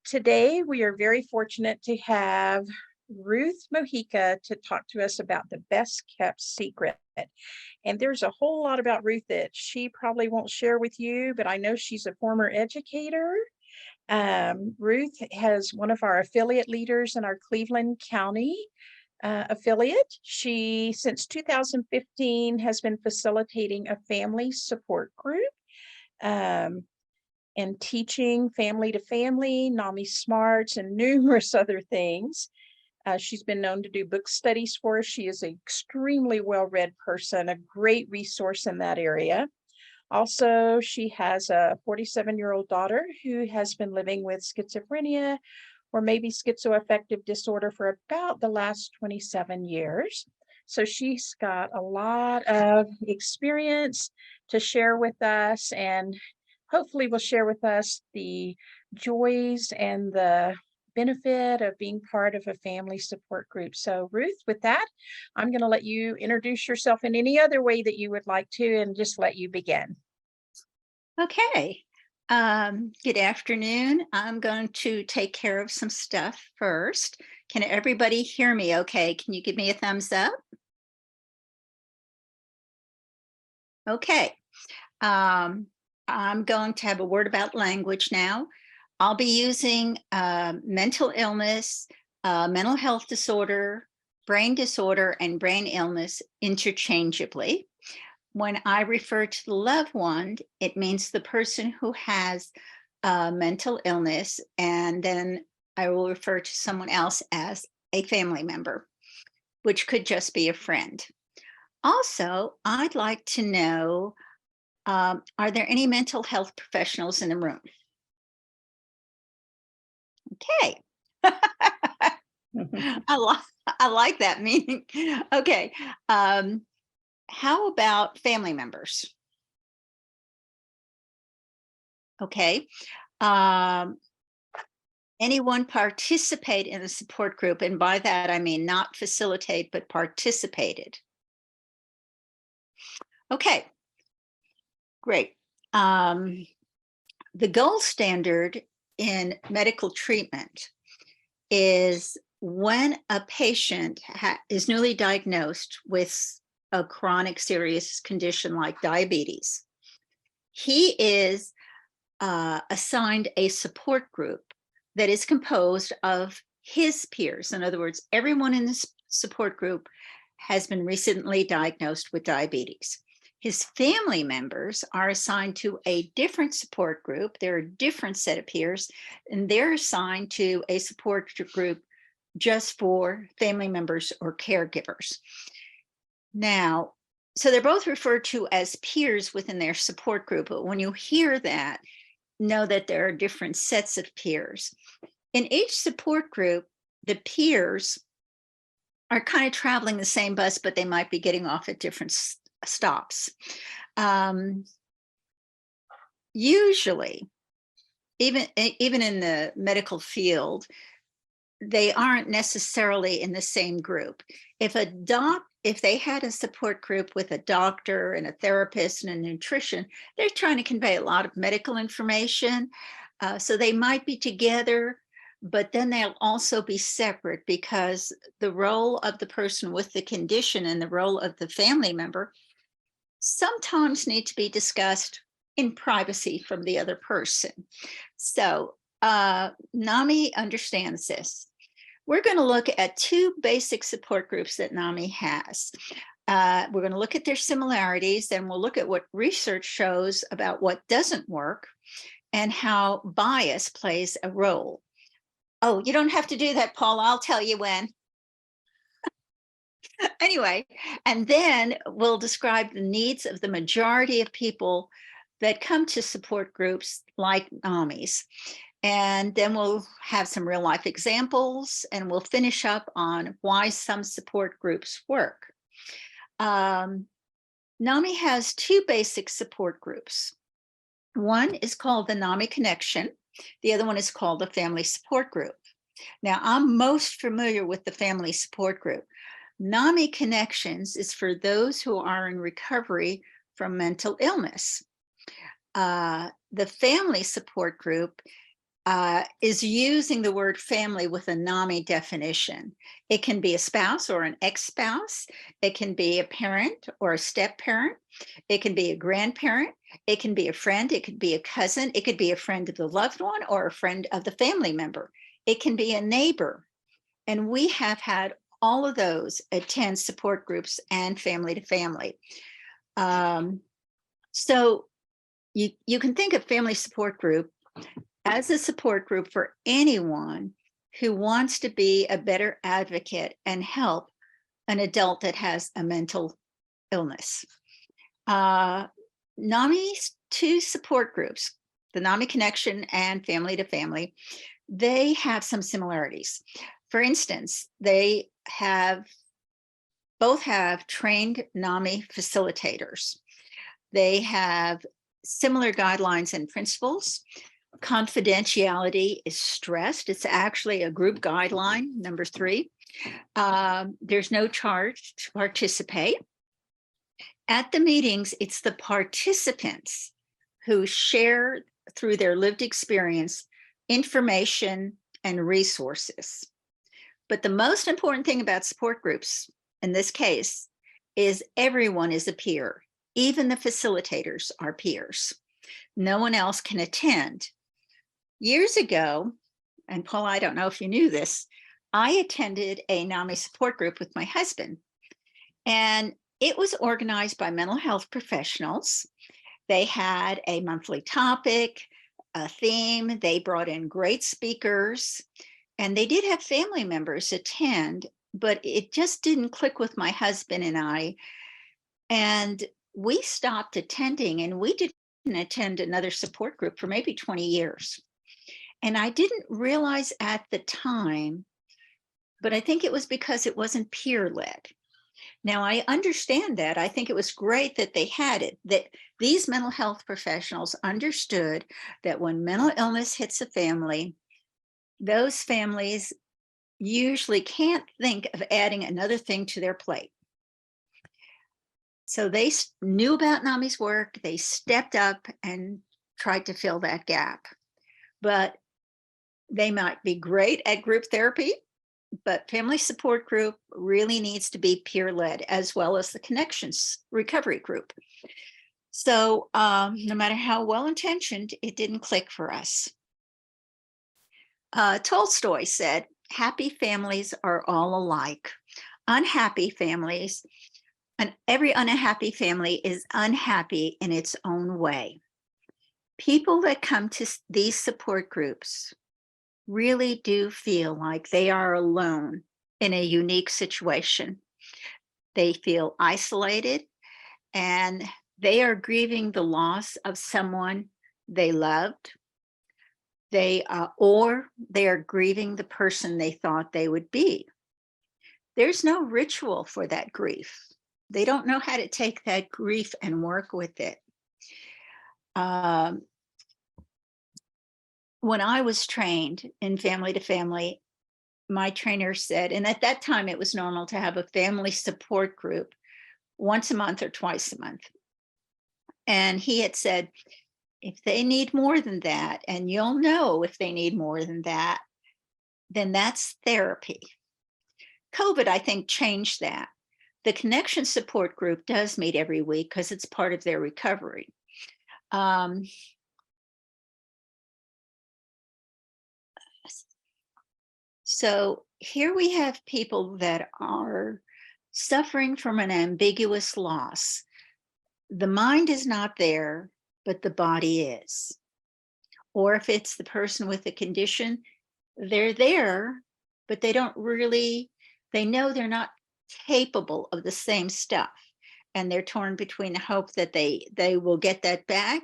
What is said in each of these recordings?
Today, we are very fortunate to have Ruth Mojica to talk to us about the best kept secret. And there's a whole lot about Ruth that she probably won't share with you, but I know she's a former educator. Ruth has one of our affiliate leaders in our Cleveland County affiliate. She, since 2015, has been facilitating a family support group. Um, and teaching family to family, NAMI Smarts, and numerous other things. She's been known to do book studies for us. She is an extremely well-read person, a great resource in that area. Also, she has a 47-year-old daughter who has been living with schizophrenia or maybe schizoaffective disorder for about the last 27 years. So she's got a lot of experience to share with us, and hopefully will share with us the joys and the benefit of being part of a family support group. So Ruth, with that, I'm going to let you introduce yourself in any other way that you would like to and just let you begin. Okay. Good afternoon. I'm going to take care of some stuff first. Can everybody hear me okay? Can you give me a thumbs up? Okay. I'm going to have a word about language now. I'll be using mental illness, mental health disorder, brain disorder, and brain illness interchangeably. When I refer to the loved one, it means the person who has mental illness, and then I will refer to someone else as a family member, which could just be a friend. Also, I'd like to know, are there any mental health professionals in the room? Okay. I like that meaning. Okay. How about family members? Okay. Anyone participate in a support group? And by that, I mean not facilitate, but participated. Okay, great. The gold standard in medical treatment is when a patient is newly diagnosed with a chronic serious condition like diabetes, he is assigned a support group that is composed of his peers. In other words, everyone in this support group has been recently diagnosed with diabetes. His family members are assigned to a different support group. They're a different set of peers, and they're assigned to a support group just for family members or caregivers. Now, so they're both referred to as peers within their support group, but when you hear that, know that there are different sets of peers. In each support group, the peers are kind of traveling the same bus, but they might be getting off at different stops. Usually, even in the medical field, they aren't necessarily in the same group. If they had a support group with a doctor and a therapist and a nutrition, they're trying to convey a lot of medical information. So they might be together, but then they'll also be separate because the role of the person with the condition and the role of the family member sometimes need to be discussed in privacy from the other person. So NAMI understands this. We're going to look at two basic support groups that NAMI has. We're going to look at their similarities, and we'll look at what research shows about what doesn't work and how bias plays a role. Oh, you don't have to do that, Paul. I'll tell you when. Anyway, and then we'll describe the needs of the majority of people that come to support groups like NAMI's. And then we'll have some real life examples, and we'll finish up on why some support groups work. NAMI has two basic support groups. One is called the NAMI Connection. The other one is called the Family Support Group. Now, I'm most familiar with the Family Support Group. NAMI Connections is for those who are in recovery from mental illness. The Family Support Group is using the word family with a NAMI definition. It can be a spouse or an ex-spouse. It can be a parent or a step-parent. It can be a grandparent. It can be a friend. It could be a cousin. It could be a friend of the loved one or a friend of the family member. It can be a neighbor. And we have had all of those attend support groups and family to family. So you can think of family support group as a support group for anyone who wants to be a better advocate and help an adult that has a mental illness. NAMI's two support groups, the NAMI Connection and Family to Family, they have some similarities. For instance, they both have trained NAMI facilitators. They have similar guidelines and principles. Confidentiality is stressed. It's actually a group guideline, number 3. There's no charge to participate. At the meetings, it's the participants who share through their lived experience information and resources. But the most important thing about support groups in this case is everyone is a peer. Even the facilitators are peers. No one else can attend. Years ago, and Paul, I don't know if you knew this, I attended a NAMI support group with my husband, and it was organized by mental health professionals. They had a monthly topic, a theme. They brought in great speakers, and they did have family members attend, but it just didn't click with my husband and I. And we stopped attending, and we didn't attend another support group for maybe 20 years. And I didn't realize at the time, but I think it was because it wasn't peer-led. Now, I understand that. I think it was great that they had it, that these mental health professionals understood that when mental illness hits a family, those families usually can't think of adding another thing to their plate. So they knew about NAMI's work. They stepped up and tried to fill that gap. But they might be great at group therapy, but family support group really needs to be peer-led, as well as the Connections recovery group. So no matter how well-intentioned, it didn't click for us. Tolstoy said, "Happy families are all alike. Unhappy families, and every unhappy family is unhappy in its own way." People that come to these support groups really do feel like they are alone in a unique situation. They feel isolated, and they are grieving the loss of someone they loved. Or they are grieving the person they thought they would be. There's no ritual for that grief. They don't know how to take that grief and work with it. When I was trained in family to family, my trainer said, and at that time it was normal to have a family support group once a month or twice a month. And he had said, if they need more than that, and you'll know if they need more than that, then that's therapy. COVID, I think, changed that. The Connection support group does meet every week because it's part of their recovery. So here we have people that are suffering from an ambiguous loss. The mind is not there, but the body is. Or if it's the person with the condition, they're there, but they don't really, they know they're not capable of the same stuff. And they're torn between the hope that they will get that back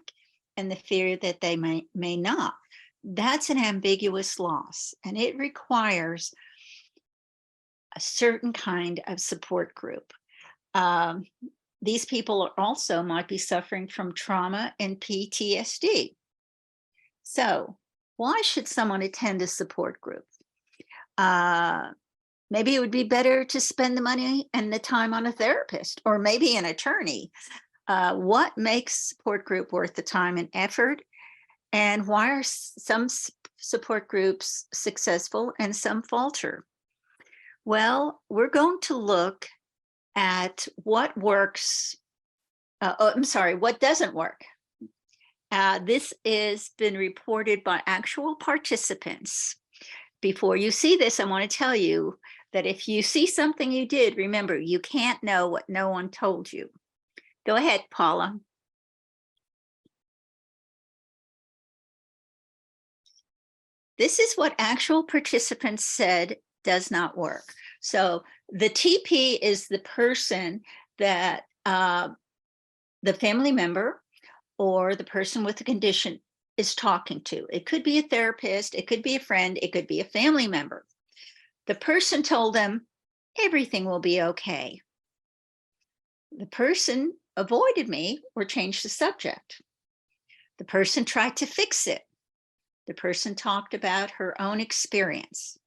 and the fear that they may not. That's an ambiguous loss, and it requires a certain kind of support group. These people also might be suffering from trauma and PTSD. So why should someone attend a support group? Maybe it would be better to spend the money and the time on a therapist, or maybe an attorney. What makes support group worth the time and effort? And why are some support groups successful and some falter? Well, we're going to look at what works. What doesn't work. This has been reported by actual participants. Before you see this, I want to tell you that if you see something you did, remember, you can't know what no one told you. Go ahead, Paula. This is what actual participants said does not work. So the TP is the person that the family member or the person with the condition is talking to. It could be a therapist, it could be a friend, it could be a family member. The person told them, everything will be okay. The person avoided me or changed the subject. The person tried to fix it. The person talked about her own experience.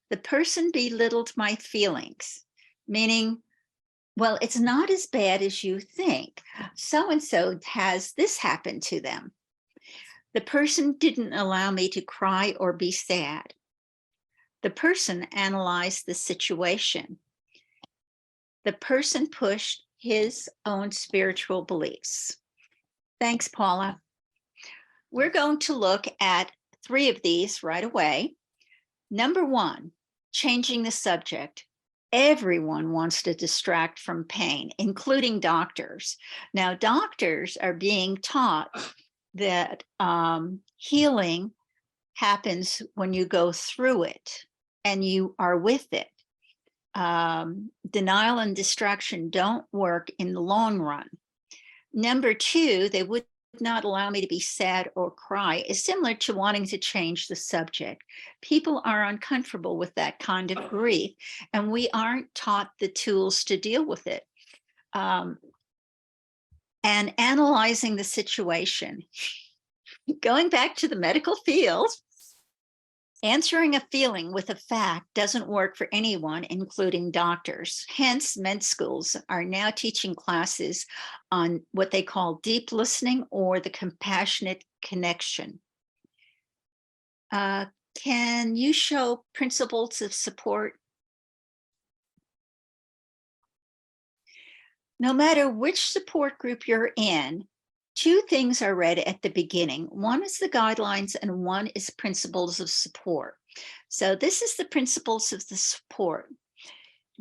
The person belittled my feelings, meaning, well, it's not as bad as you think. So-and-so has this happen to them. The person didn't allow me to cry or be sad. The person analyzed the situation. The person pushed his own spiritual beliefs. Thanks, Paula. We're going to look at 3 of these right away. Number 1, changing the subject. Everyone wants to distract from pain, including doctors. Now, doctors are being taught that healing happens when you go through it and you are with it. Denial and distraction don't work in the long run. Number 2, they would not allow me to be sad or cry is similar to wanting to change the subject. People are uncomfortable with that kind of grief, and we aren't taught the tools to deal with it. And analyzing the situation. Going back to the medical field, answering a feeling with a fact doesn't work for anyone, including doctors. Hence, med schools are now teaching classes on what they call deep listening or the compassionate connection. Can you show principles of support? No matter which support group you're in, 2 things are read at the beginning. One is the guidelines and one is principles of support. So this is the principles of the support.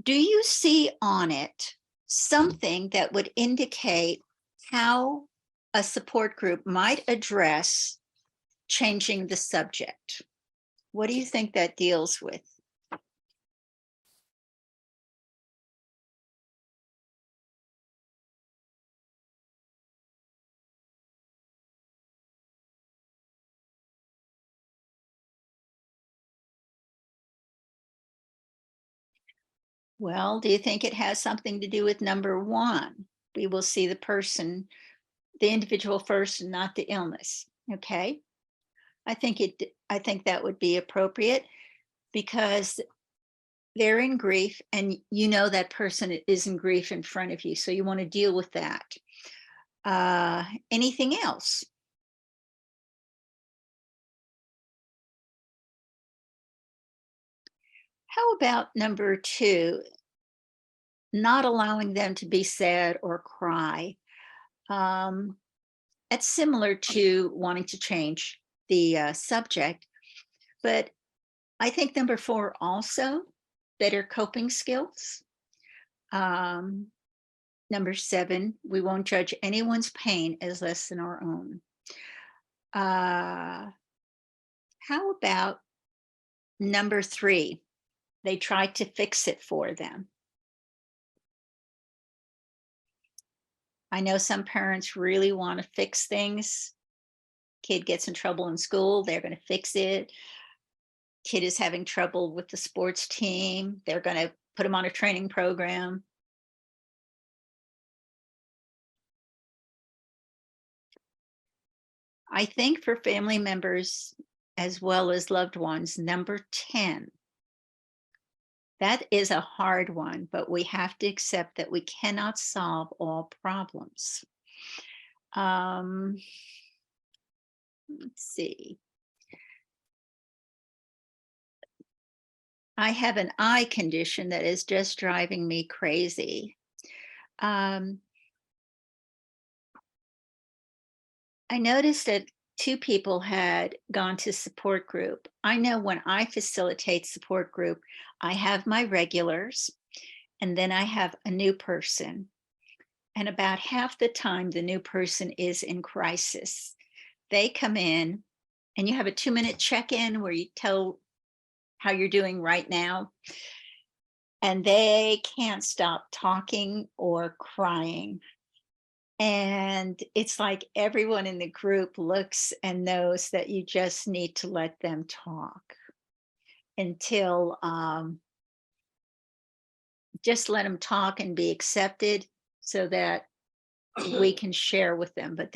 Do you see on it something that would indicate how a support group might address changing the subject? What do you think that deals with? Well, do you think it has something to do with number 1? We will see the person, the individual first, and not the illness. Okay. I think that would be appropriate because they're in grief and you know that person is in grief in front of you. So you want to deal with that. Anything else? How about number 2? Not allowing them to be sad or cry. It's similar to wanting to change the subject, but I think number 4 also, better coping skills. Number 7, we won't judge anyone's pain as less than our own. How about number 3? They tried to fix it for them. I know some parents really want to fix things. Kid gets in trouble in school, they're going to fix it. Kid is having trouble with the sports team, they're going to put them on a training program. I think for family members as well as loved ones, number 10, that is a hard one, but we have to accept that we cannot solve all problems. Let's see. I have an eye condition that is just driving me crazy. Um, I noticed that two people had gone to support group. I know when I facilitate support group, I have my regulars and then I have a new person. And about half the time, the new person is in crisis. They come in and you have a 2-minute check-in where you tell how you're doing right now. And they can't stop talking or crying. And it's like everyone in the group looks and knows that you just need to let them talk until just let them talk and be accepted so that we can share with them. But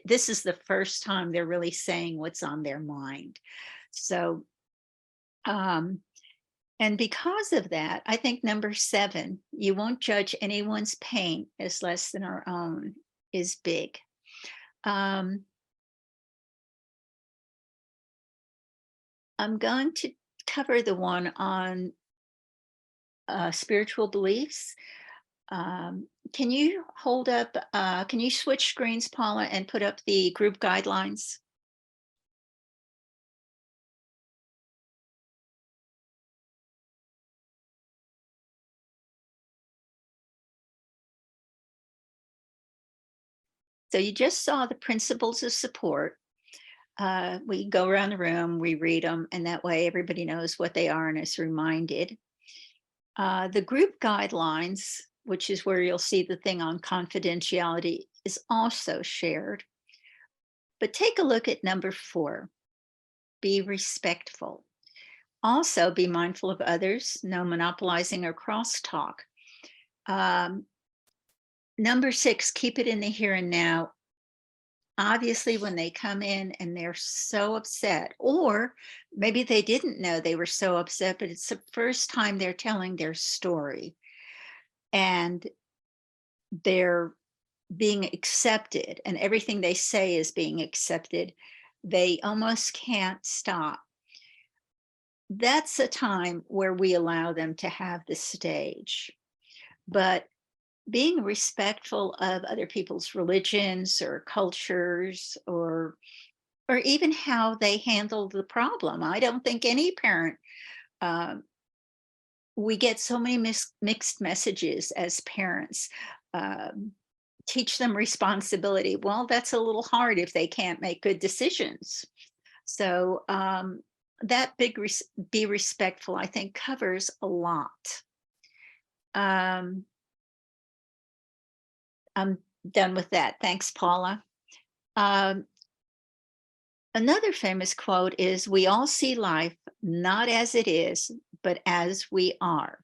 this is the first time they're really saying what's on their mind. So, and because of that, I think number 7, you won't judge anyone's pain as less than our own, is big. I'm going to cover the one on spiritual beliefs. Can you hold up, can you switch screens, Paula, and put up the group guidelines? So you just saw the principles of support. We go around the room, we read them, and that way everybody knows what they are and is reminded. The group guidelines, which is where you'll see the thing on confidentiality, is also shared. But take a look at number 4, be respectful. Also, be mindful of others, no monopolizing or crosstalk. Number 6, keep it in the here and now. Obviously, when they come in and they're so upset, or maybe they didn't know they were so upset, but it's the first time they're telling their story and they're being accepted and everything they say is being accepted, they almost can't stop. That's a time where we allow them to have the stage. But being respectful of other people's religions or cultures or even how they handle the problem. I don't think any parent, we get so many mixed messages as parents. Teach them responsibility. Well, that's a little hard if they can't make good decisions. So that be respectful, I think, covers a lot. I'm done with that. Thanks, Paula. Another famous quote is, "We all see life not as it is, but as we are."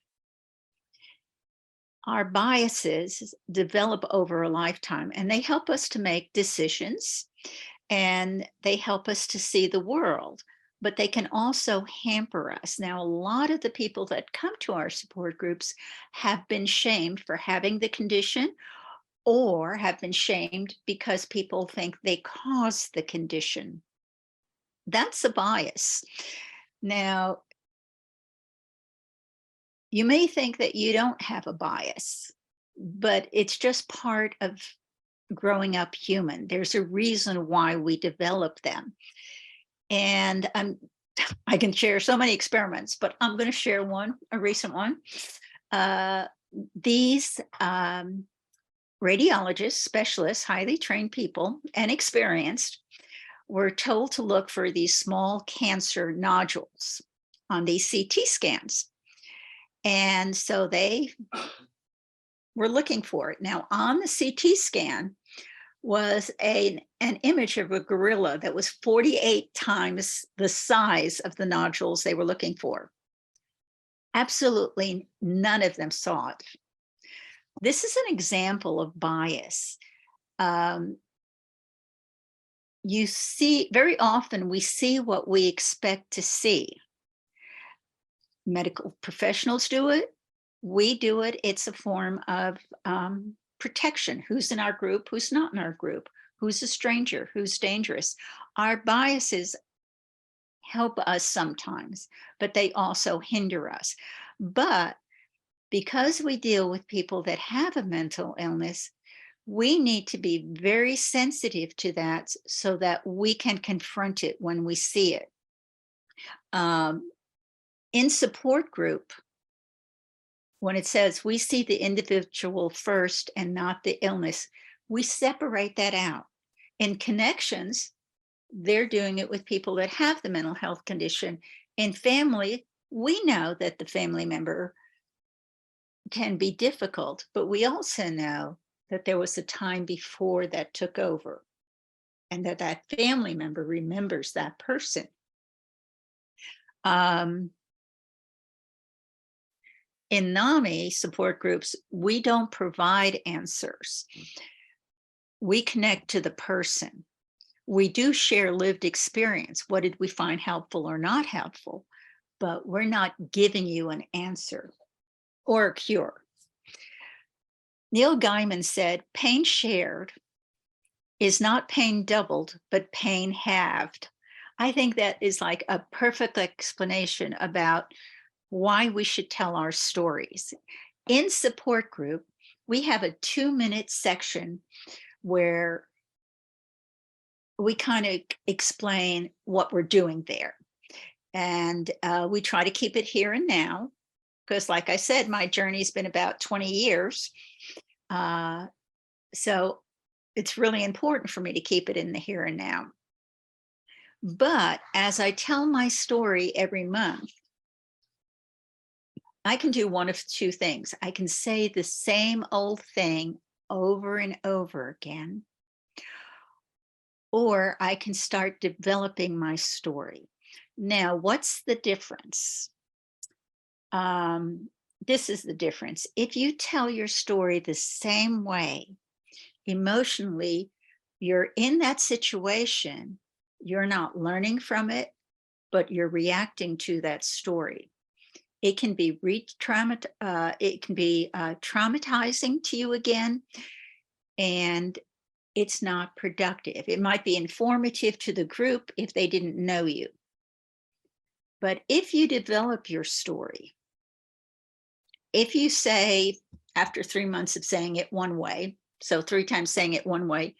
Our biases develop over a lifetime and they help us to make decisions and they help us to see the world, but they can also hamper us. Now, a lot of the people that come to our support groups have been shamed for having the condition or have been shamed because people think they caused the condition. That's a bias. Now, you may think that you don't have a bias, but it's just part of growing up human. There's a reason why we develop them. And I can share so many experiments, but I'm going to share one, a recent one. These radiologists, specialists, highly trained people and experienced were told to look for these small cancer nodules on these CT scans. And so they were looking for it. Now, on the CT scan was an image of a gorilla that was 48 times the size of the nodules they were looking for. Absolutely none of them saw it. This is an example of bias. You see, very often we see what we expect to see. Medical professionals do it. We do it. It's a form of protection. Who's in our group, who's not in our group, who's a stranger, who's dangerous. Our biases help us sometimes, but they also hinder us. But because we deal with people that have a mental illness, we need to be very sensitive to that so that we can confront it when we see it. Um, in support group, when it says we see the individual first and not the illness, we separate that out. In connections, they're doing it with people that have the mental health condition. In family, we know that the family member can be difficult, but we also know that there was a time before that took over and that that family member remembers that person. In NAMI support groups, we don't provide answers. We connect to the person. We do share lived experience. What did we find helpful or not helpful? But we're not giving you an answer or a cure. Neil Gaiman said, pain shared is not pain doubled, but pain halved. I think that is like a perfect explanation about why we should tell our stories. In support group, we have a 2-minute section where we kind of explain what we're doing there. And we try to keep it here and now, because like I said, my journey's been about 20 years. So it's really important for me to keep it in the here and now. But as I tell my story every month, I can do one of two things. I can say the same old thing over and over again, or I can start developing my story. Now, what's the difference? This is the difference. If you tell your story the same way, emotionally, you're in that situation, you're not learning from it, but you're reacting to that story. It can be traumatizing to you again, and it's not productive. It might be informative to the group if they didn't know you. But if you develop your story, if you say after 3 months of saying it one way, so 3 times saying it one way,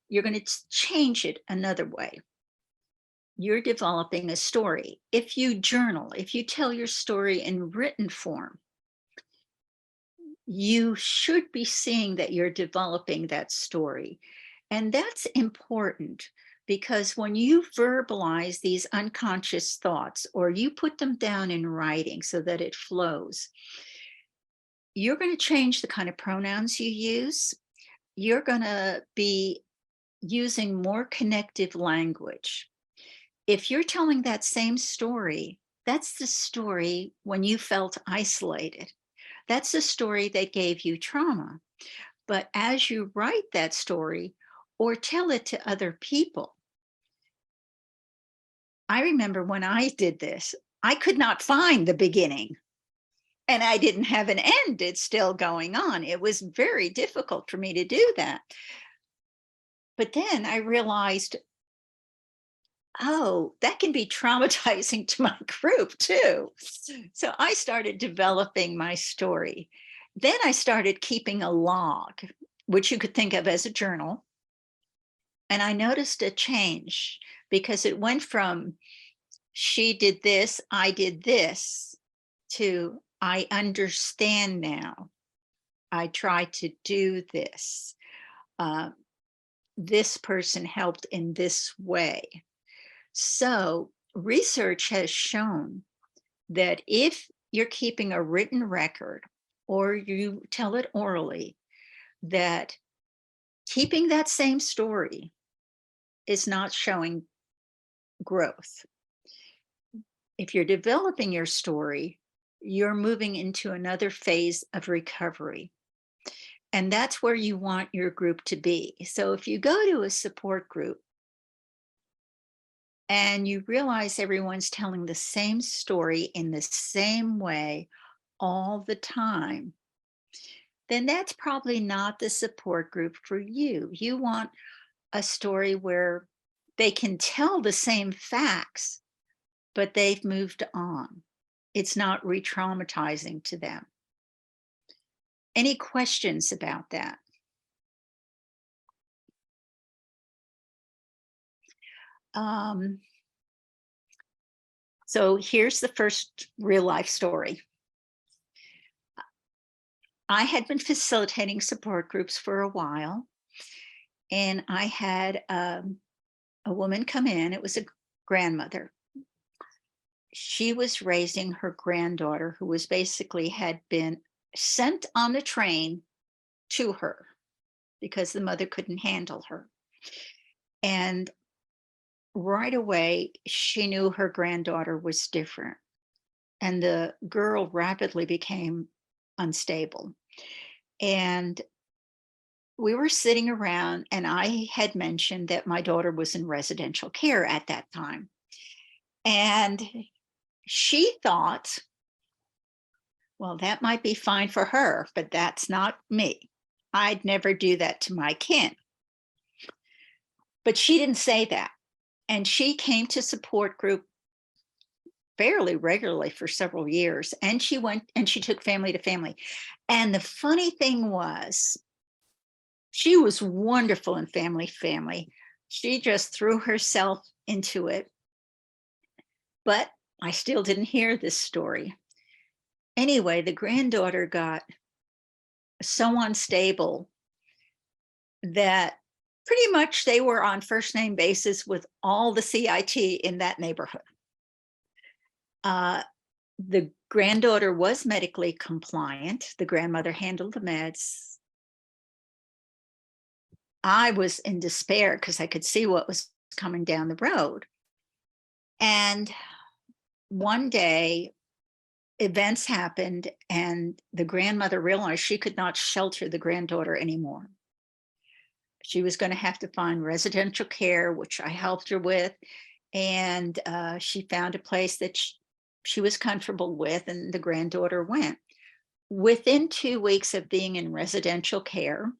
you're going to change it another way. You're developing a story. If you journal, if you tell your story in written form, you should be seeing that you're developing that story. And that's important because when you verbalize these unconscious thoughts or you put them down in writing so that it flows, you're going to change the kind of pronouns you use. You're going to be using more connective language. If you're telling that same story, that's the story when you felt isolated. That's the story that gave you trauma. But as you write that story or tell it to other people, I remember when I did this, I could not find the beginning and I didn't have an end. It's still going on. It was very difficult for me to do that. But then I realized, oh, that can be traumatizing to my group too. So I started developing my story. Then I started keeping a log, which you could think of as a journal. And I noticed a change because it went from she did this, I did this, to I understand now. I try to do this. This person helped in this way. So research has shown that if you're keeping a written record or you tell it orally, that keeping that same story is not showing growth. If you're developing your story, you're moving into another phase of recovery. And that's where you want your group to be. So if you go to a support group and you realize everyone's telling the same story in the same way all the time, then that's probably not the support group for you. You want a story where they can tell the same facts, but they've moved on. It's not re-traumatizing to them. Any questions about that? Um, so here's the first real life story. I had been facilitating support groups for a while, and I had a woman come in. It was a grandmother. She was raising her granddaughter, who was basically had been sent on the train to her because the mother couldn't handle her. And right away, she knew her granddaughter was different. And the girl rapidly became unstable. And we were sitting around, and I had mentioned that my daughter was in residential care at that time. And she thought, well, that might be fine for her, but that's not me. I'd never do that to my kin. But she didn't say that. And she came to support group fairly regularly for several years. And she went and she took family to family. And the funny thing was, she was wonderful in family. She just threw herself into it. But I still didn't hear this story. Anyway, the granddaughter got so unstable that pretty much they were on first name basis with all the CIT in that neighborhood. The granddaughter was medically compliant. The grandmother handled the meds. I was in despair because I could see what was coming down the road. And one day, events happened, and the grandmother realized she could not shelter the granddaughter anymore. She was going to have to find residential care, which I helped her with. And she found a place that she was comfortable with, and the granddaughter went. Within 2 weeks of being in residential care,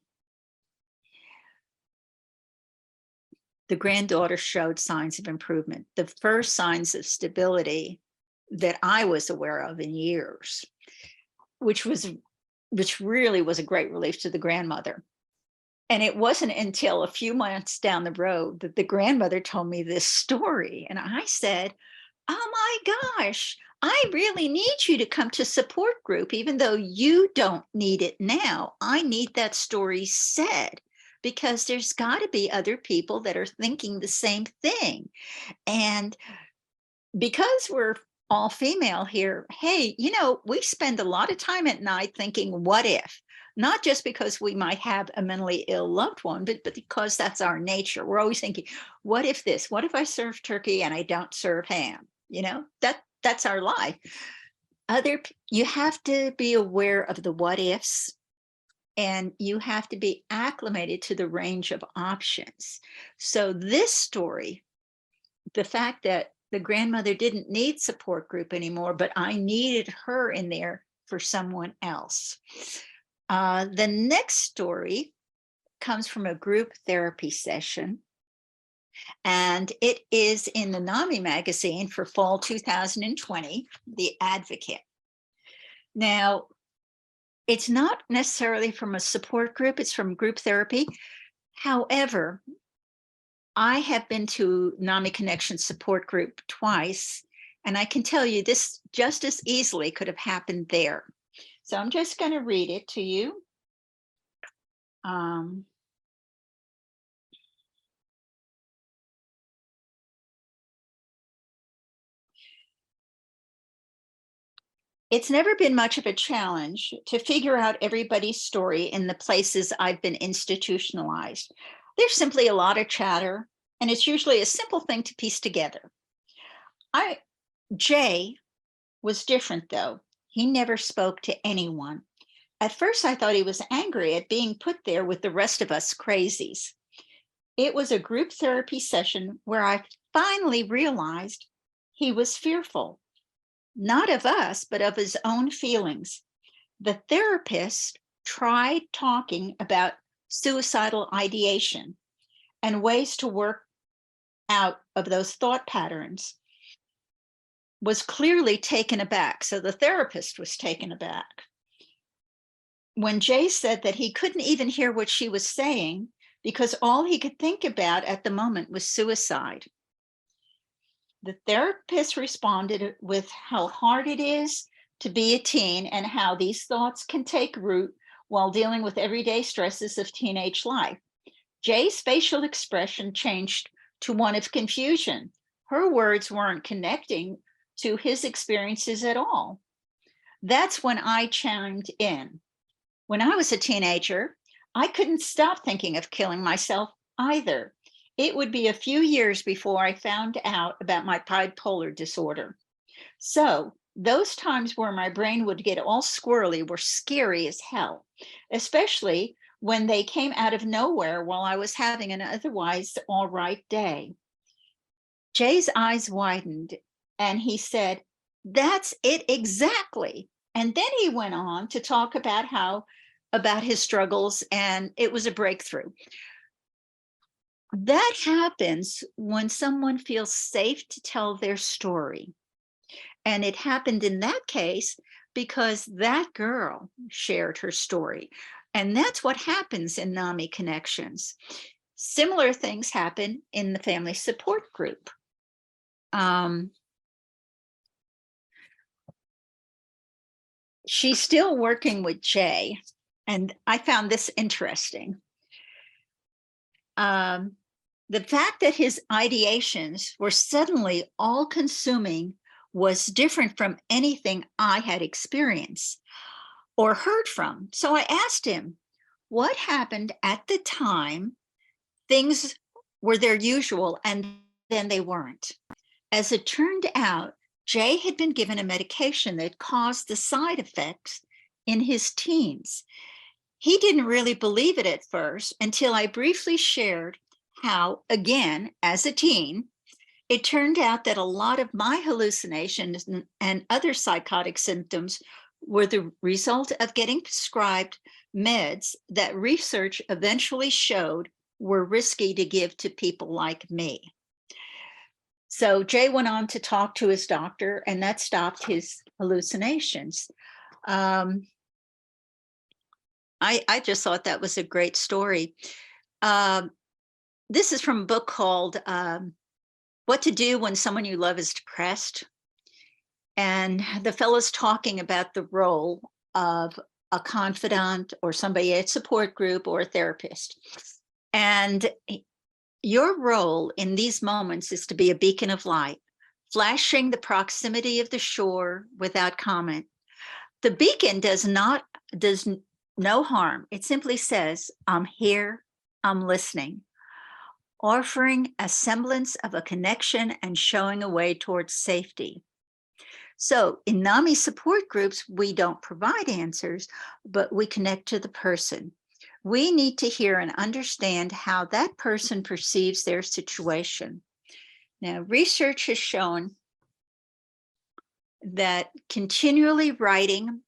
the granddaughter showed signs of improvement, the first signs of stability that I was aware of in years, which really was a great relief to the grandmother. And it wasn't until a few months down the road that the grandmother told me this story. And I said, oh my gosh, I really need you to come to support group, even though you don't need it now. I need that story said, because there's got to be other people that are thinking the same thing. And because we're all female here, hey, we spend a lot of time at night thinking, what if? Not just because we might have a mentally ill loved one, but because that's our nature. We're always thinking, what if this? What if I serve turkey and I don't serve ham? That's our life. You have to be aware of the what ifs, and you have to be acclimated to the range of options. So this story, the fact that the grandmother didn't need support group anymore, but I needed her in there for someone else. The next story comes from a group therapy session, and it is in the NAMI magazine for fall 2020, The Advocate. Now, it's not necessarily from a support group, it's from group therapy. However, I have been to NAMI Connection support group twice, and I can tell you this just as easily could have happened there. So I'm just going to read it to you. It's never been much of a challenge to figure out everybody's story in the places I've been institutionalized. There's simply a lot of chatter, and it's usually a simple thing to piece together. Jay was different, though. He never spoke to anyone. At first, I thought he was angry at being put there with the rest of us crazies. It was a group therapy session where I finally realized he was fearful, not of us, but of his own feelings. The therapist tried talking about suicidal ideation and ways to work out of those thought patterns. was clearly taken aback. So the therapist was taken aback when Jay said that he couldn't even hear what she was saying because all he could think about at the moment was suicide. The therapist responded with how hard it is to be a teen and how these thoughts can take root while dealing with everyday stresses of teenage life. Jay's facial expression changed to one of confusion. Her words weren't connecting to his experiences at all. That's when I chimed in. When I was a teenager, I couldn't stop thinking of killing myself either. It would be a few years before I found out about my bipolar disorder. So those times where my brain would get all squirrely were scary as hell, especially when they came out of nowhere while I was having an otherwise all right day. Jay's eyes widened and he said, "That's it exactly." And then he went on to talk about his struggles, and it was a breakthrough. That happens when someone feels safe to tell their story. And it happened in that case because that girl shared her story. And that's what happens in NAMI connections. Similar things happen in the family support group. She's still working with Jay, and I found this interesting. The fact that his ideations were suddenly all consuming was different from anything I had experienced or heard from. So I asked him, what happened at the time things were their usual and then they weren't? As it turned out, Jay had been given a medication that caused the side effects in his teens. He didn't really believe it at first until I briefly shared how, again, as a teen, it turned out that a lot of my hallucinations and other psychotic symptoms were the result of getting prescribed meds that research eventually showed were risky to give to people like me. So Jay went on to talk to his doctor, and that stopped his hallucinations. I just thought that was a great story. This is from a book called What to Do When Someone You Love is Depressed. And the fellow's talking about the role of a confidant or somebody at a support group or a therapist. And your role in these moments is to be a beacon of light, flashing the proximity of the shore without comment. The beacon does no harm. It simply says, I'm here, I'm listening, offering a semblance of a connection and showing a way towards safety. So in NAMI support groups, we don't provide answers, but we connect to the person. We need to hear and understand how that person perceives their situation. Now, research has shown that continually writing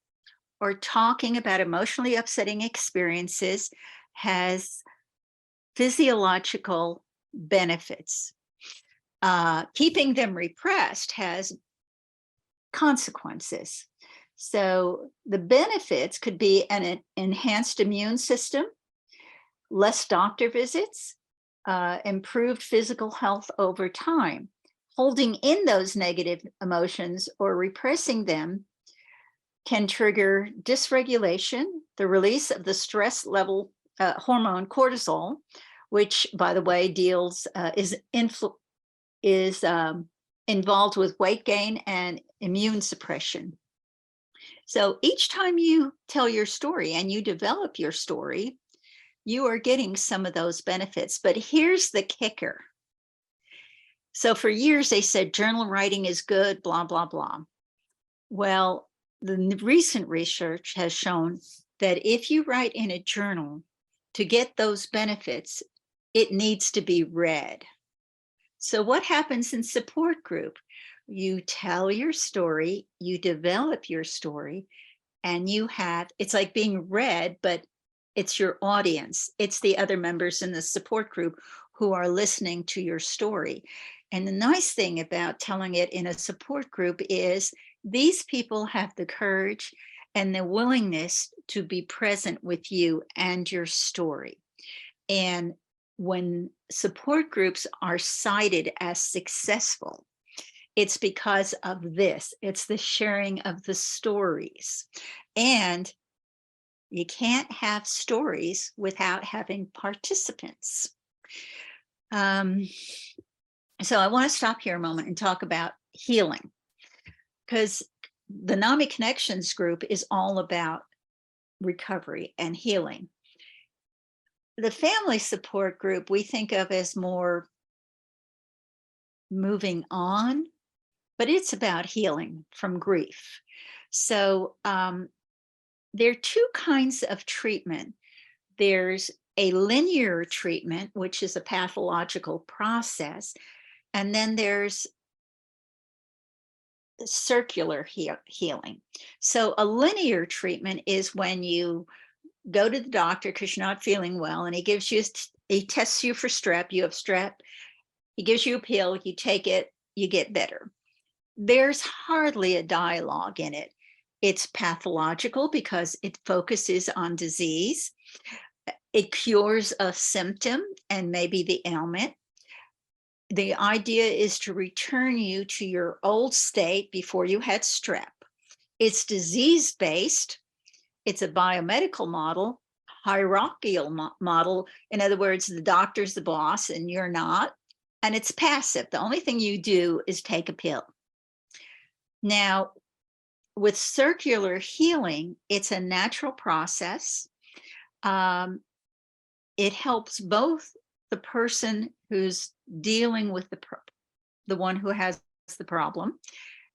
or talking about emotionally upsetting experiences has physiological benefits. Keeping them repressed has consequences. So the benefits could be an enhanced immune system, less doctor visits, improved physical health over time. Holding in those negative emotions or repressing them can trigger dysregulation, the release of the stress level hormone cortisol, which, by the way, is involved with weight gain and immune suppression. So each time you tell your story and you develop your story, you are getting some of those benefits. But here's the kicker. So for years, they said journal writing is good, blah, blah, blah. Well, the recent research has shown that if you write in a journal to get those benefits, it needs to be read. So what happens in support group? You tell your story, you develop your story, and it's like being read, but it's your audience. It's the other members in the support group who are listening to your story. And the nice thing about telling it in a support group is these people have the courage and the willingness to be present with you and your story. And when support groups are cited as successful, it's because of this. It's the sharing of the stories. And you can't have stories without having participants. So I want to stop here a moment and talk about healing, because the NAMI Connections group is all about recovery and healing. The family support group we think of as more moving on, but it's about healing from grief. So there are two kinds of treatment. There's a linear treatment, which is a pathological process, and then there's circular healing. So a linear treatment is when you go to the doctor because you're not feeling well, and he gives you, he tests you for strep, you have strep, he gives you a pill, you take it, you get better. There's hardly a dialogue in it. It's pathological because it focuses on disease. It cures a symptom and maybe the ailment. The idea is to return you to your old state before you had strep. It's disease-based. It's a biomedical model, hierarchical model. In other words, the doctor's the boss and you're not. And it's passive. The only thing you do is take a pill. Now, with circular healing, it's a natural process. It helps both the person who's dealing with the one who has the problem,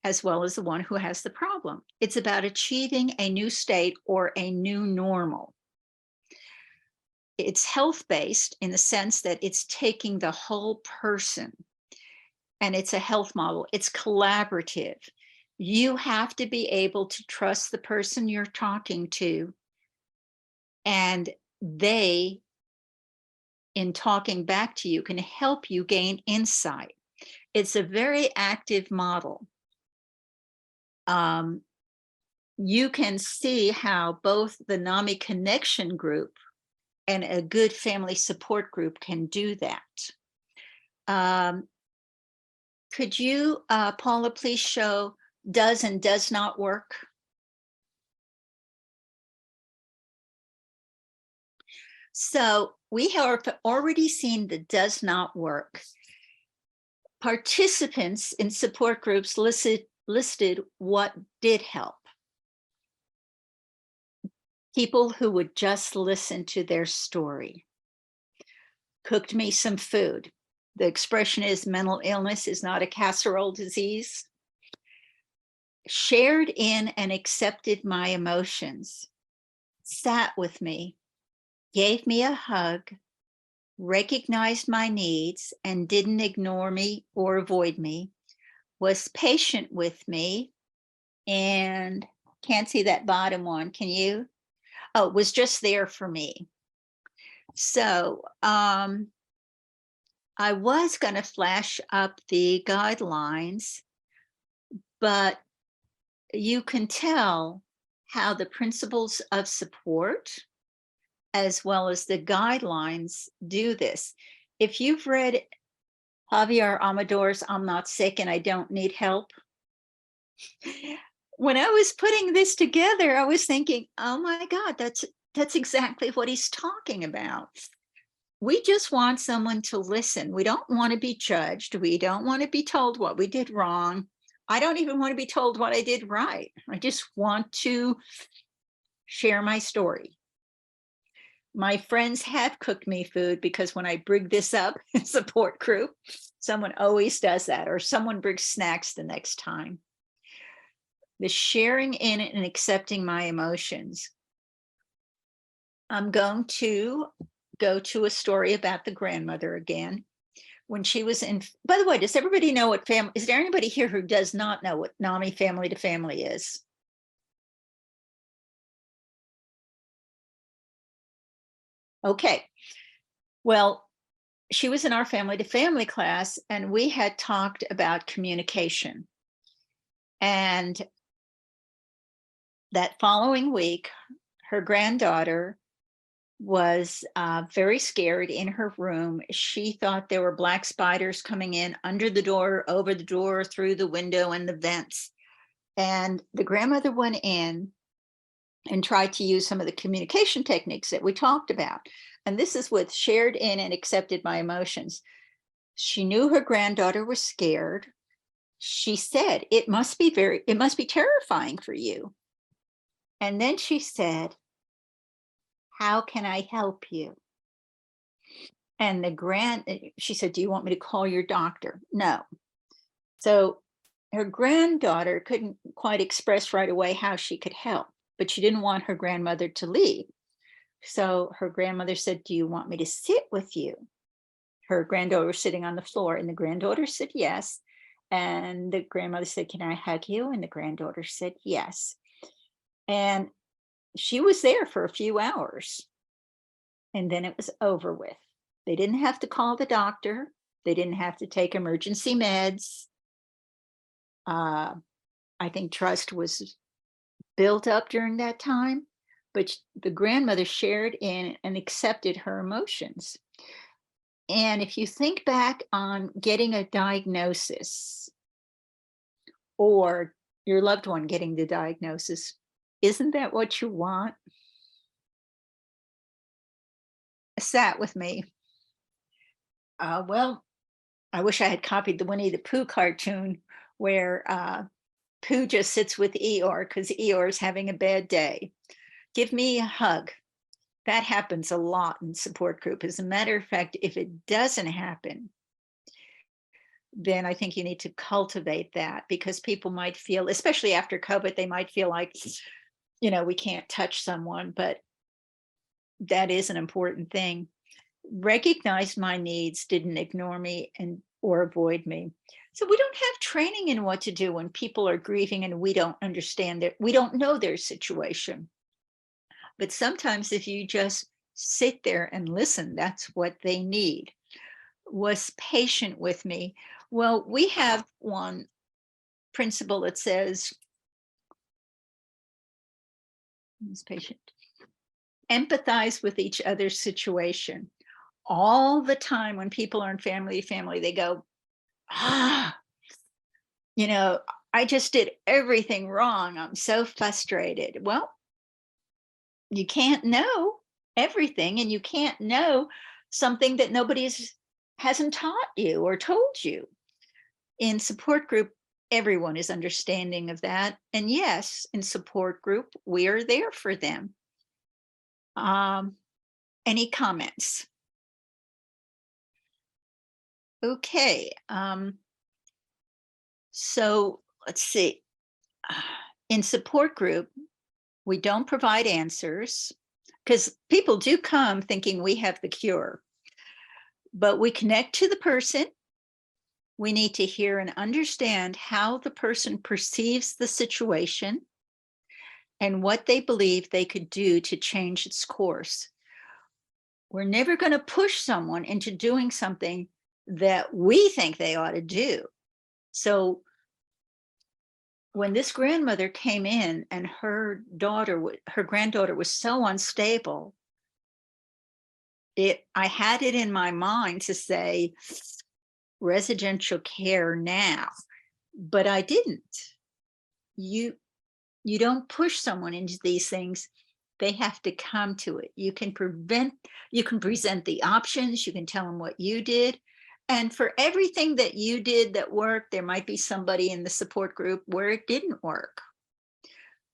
as well as the one who has the problem. It's about achieving a new state or a new normal. It's health-based in the sense that it's taking the whole person, and it's a health model. It's collaborative. You have to be able to trust the person you're talking to, and they, in talking back to you, can help you gain insight. It's a very active model. You can see how both the NAMI Connection group and a good family support group can do that. Could you, Paula, please show does and does not work? So we have already seen the does not work. Participants in support groups listed what did help. People who would just listen to their story. Cooked me some food. The expression is mental illness is not a casserole disease. Shared in and accepted my emotions. Sat with me, gave me a hug, recognized my needs and didn't ignore me or avoid me, was patient with me, and can't see that bottom one, can you? Oh, was just there for me. So I was going to flash up the guidelines, but you can tell how the principles of support as well as the guidelines do this. If you've read Javier Amador's I'm Not Sick and I Don't Need Help, when I was putting this together, I was thinking, oh my God, that's exactly what he's talking about. We just want someone to listen. We don't want to be judged. We don't want to be told what we did wrong. I don't even want to be told what I did right. I just want to share my story. My friends have cooked me food because when I bring this up in support group, someone always does that, or someone brings snacks the next time. The sharing in and accepting my emotions. I'm going to go to a story about the grandmother again. When she was in, by the way, does everybody know what family, is there anybody here who does not know what NAMI family to family is? Okay, well, she was in our family to family class, and we had talked about communication. And that following week, her granddaughter was very scared in her room. She thought there were black spiders coming in under the door, over the door, through the window and the vents. And the grandmother went in and tried to use some of the communication techniques that we talked about. And this is with shared in and accepted my emotions. She knew her granddaughter was scared. She said, it must be terrifying for you. And then she said, how can I help you? And she said, do you want me to call your doctor? No. So her granddaughter couldn't quite express right away how she could help, but she didn't want her grandmother to leave. So her grandmother said, do you want me to sit with you? Her granddaughter was sitting on the floor, and the granddaughter said yes. And the grandmother said, can I hug you? And the granddaughter said yes. And she was there for a few hours, and then it was over with. They didn't have to call the doctor. They didn't have to take emergency meds. I think trust was built up during that time, but the grandmother shared in and accepted her emotions. And if you think back on getting a diagnosis or your loved one getting the diagnosis, isn't that what you want? Sat with me. Well, I wish I had copied the Winnie the Pooh cartoon where Pooh just sits with Eeyore because Eeyore is having a bad day. Give me a hug. That happens a lot in support group. As a matter of fact, if it doesn't happen, then I think you need to cultivate that, because people might feel, especially after COVID, they might feel like, we can't touch someone, but that is an important thing. Recognize my needs, didn't ignore me or avoid me. So we don't have training in what to do when people are grieving and we don't understand that, we don't know their situation. But sometimes if you just sit there and listen, that's what they need. Was patient with me. Well, we have one principle that says, patient, empathize with each other's situation. All the time when people are in family, they go, I just did everything wrong. I'm so frustrated. Well, you can't know everything, and you can't know something that hasn't taught you or told you. In support group, everyone is understanding of that. And yes, in support group, we are there for them. Any comments? Okay. So let's see. In support group, we don't provide answers, because people do come thinking we have the cure, but we connect to the person. We need to hear and understand how the person perceives the situation and what they believe they could do to change its course. We're never going to push someone into doing something that we think they ought to do. So when this grandmother came in and her granddaughter was so unstable, I had it in my mind to say residential care now, but I didn't. You don't push someone into these things. They have to come to it. You can present the options, you can tell them what you did. And for everything that you did that worked, there might be somebody in the support group where it didn't work.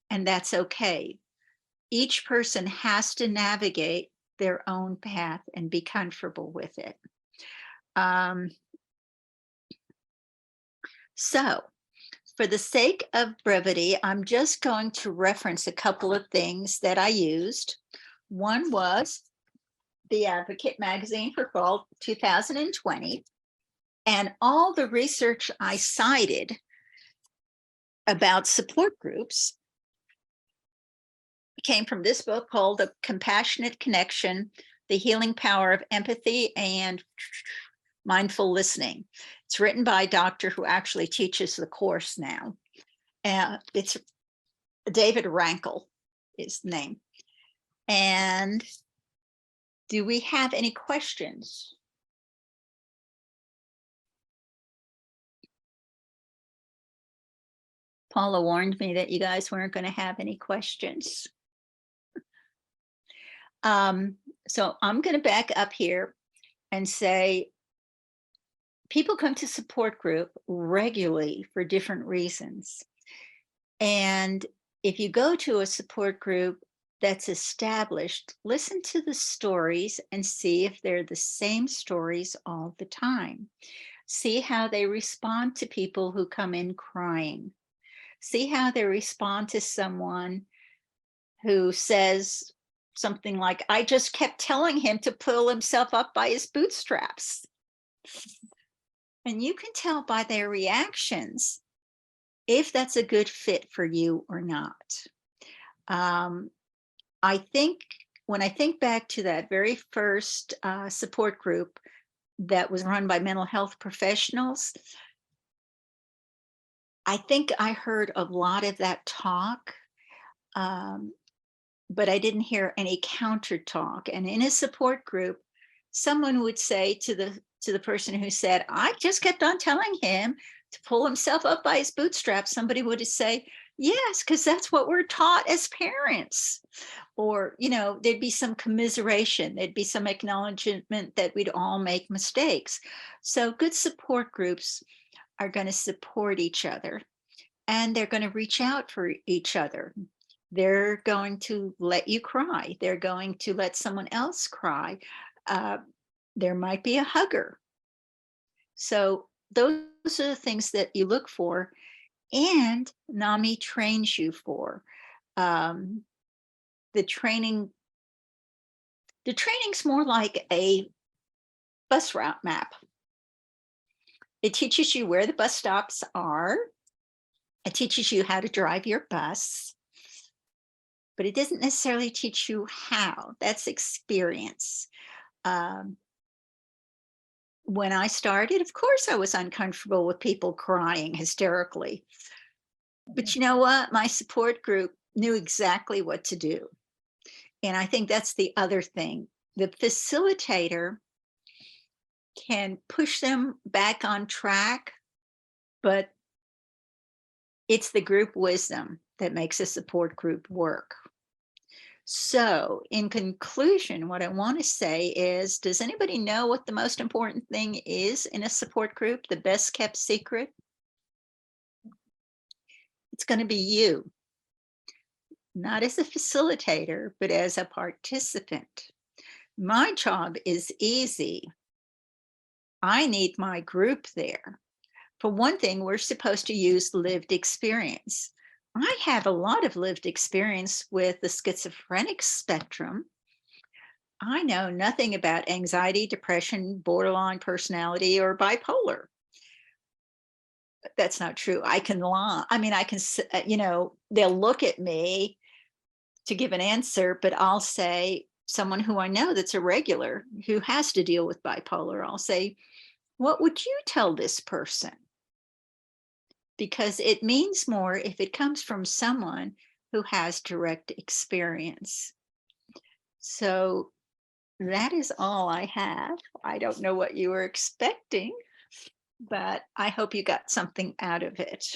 And that's okay. Each person has to navigate their own path and be comfortable with it. So for the sake of brevity, I'm just going to reference a couple of things that I used. One was the Advocate magazine for fall 2020. And all the research I cited about support groups came from this book called The Compassionate Connection The Healing Power of Empathy and Mindful Listening. It's written by a doctor who actually teaches the course now. It's David Rankel is the name. And do we have any questions? Paula warned me that you guys weren't going to have any questions. So I'm going to back up here and say, people come to support group regularly for different reasons. And if you go to a support group that's established, listen to the stories and see if they're the same stories all the time. See how they respond to people who come in crying. See how they respond to someone who says something like, I just kept telling him to pull himself up by his bootstraps. And you can tell by their reactions if that's a good fit for you or not. I think when I think back to that very first support group that was run by mental health professionals, I think I heard a lot of that talk, but I didn't hear any counter talk. And in a support group, someone would say to the person who said, I just kept on telling him to pull himself up by his bootstraps, somebody would say, yes, because that's what we're taught as parents. Or, you know, there'd be some commiseration, there'd be some acknowledgement that we'd all make mistakes. So good support groups are going to support each other, and they're going to reach out for each other. They're going to let you cry. They're going to let someone else cry. There might be a hugger. So those are the things that you look for, and NAMI trains you for. The training's more like a bus route map. It teaches you where the bus stops are. It teaches you how to drive your bus, but it doesn't necessarily teach you how. That's experience. When I started, of course, I was uncomfortable with people crying hysterically. But you know what? My support group knew exactly what to do. And I think that's the other thing. The facilitator can push them back on track, but it's the group wisdom that makes a support group work. So in conclusion, what I want to say is, does anybody know what the most important thing is in a support group, the best kept secret? It's going to be you, not as a facilitator, but as a participant. My job is easy. I need my group there. For one thing, we're supposed to use lived experience. I have a lot of lived experience with the schizophrenic spectrum. I know nothing about anxiety, depression, borderline personality, or bipolar. That's not true. I can lie. I mean, I can, you know, they'll look at me to give an answer, but I'll say, someone who I know that's a regular who has to deal with bipolar, I'll say, what would you tell this person? Because it means more if it comes from someone who has direct experience. So that is all I have. I don't know what you were expecting, but I hope you got something out of it.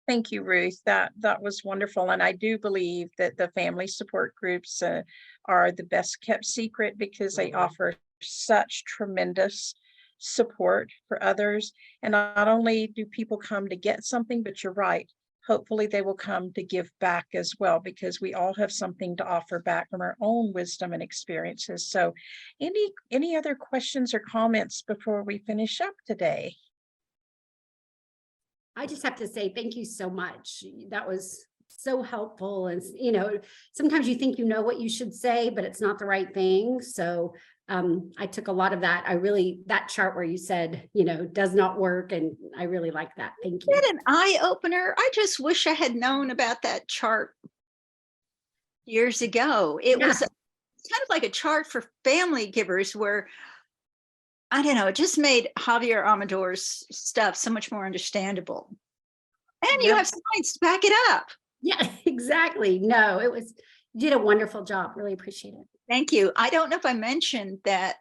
Thank you, Ruth. That was wonderful. And I do believe that the family support groups are the best kept secret because they offer such tremendous support for others. And not only do people come to get something, but you're right. Hopefully they will come to give back as well, because we all have something to offer back from our own wisdom and experiences. So any other questions or comments before we finish up today? I just have to say thank you so much. That was so helpful. And, you know, sometimes you think you know what you should say, but it's not the right thing. So I took a lot of that. That chart where you said, you know, does not work. And I really like that. Thank you. What an eye opener. I just wish I had known about that chart years ago. It was kind of like a chart for family givers where, I don't know, it just made Javier Amador's stuff so much more understandable. And you Yep. have science to back it up. Yeah, exactly. No, you did a wonderful job. Really appreciate it. Thank you. I don't know if I mentioned that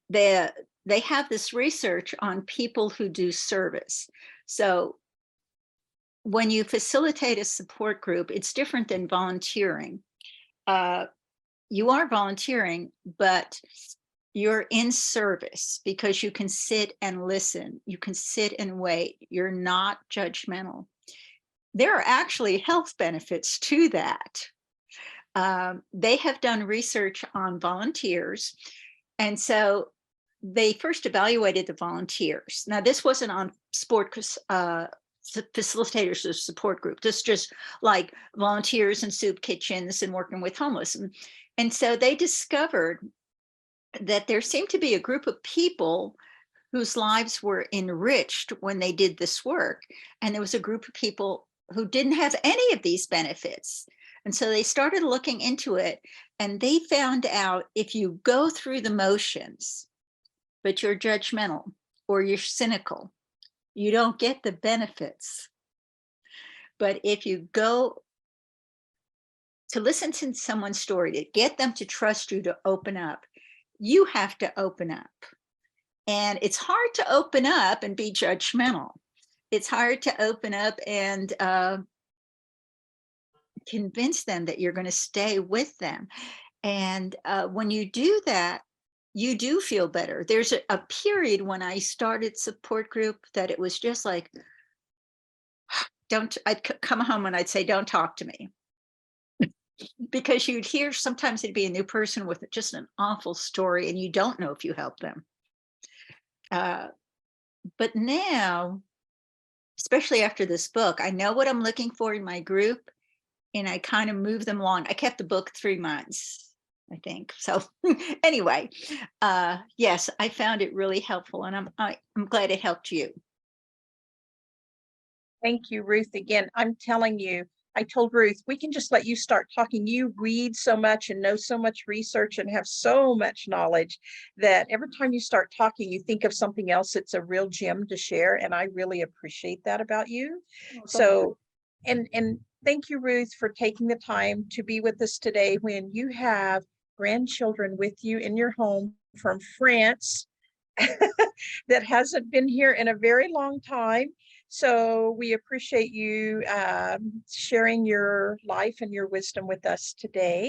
they have this research on people who do service. So when you facilitate a support group, it's different than volunteering. You are volunteering, but you're in service because you can sit and listen. You can sit and wait. You're not judgmental. There are actually health benefits to that. They have done research on volunteers. And so they first evaluated the volunteers. Now, this wasn't on facilitators of support group. This is just like volunteers in soup kitchens and working with homeless. And so they discovered that there seemed to be a group of people whose lives were enriched when they did this work. And there was a group of people who didn't have any of these benefits. And so they started looking into it, and they found out if you go through the motions, but you're judgmental or you're cynical, you don't get the benefits. But if you go to listen to someone's story, to get them to trust you, to open up, you have to open up. And it's hard to open up and be judgmental. It's hard to open up and convince them that you're going to stay with them. And when you do that, you do feel better. There's a period when I started support group that it was just like, I'd come home and I'd say, don't talk to me. Because you'd hear, sometimes it'd be a new person with just an awful story and you don't know if you help them. But now, especially after this book, I know what I'm looking for in my group, and I kind of move them along. I kept the book 3 months, I think. So anyway, yes, I found it really helpful, and I'm glad it helped you. Thank you, Ruth. Again, I'm telling you, I told Ruth, we can just let you start talking. You read so much and know so much research and have so much knowledge that every time you start talking, you think of something else. It's a real gem to share. And I really appreciate that about you. So, and thank you, Ruth, for taking the time to be with us today when you have grandchildren with you in your home from France that hasn't been here in a very long time. So we appreciate you sharing your life and your wisdom with us today.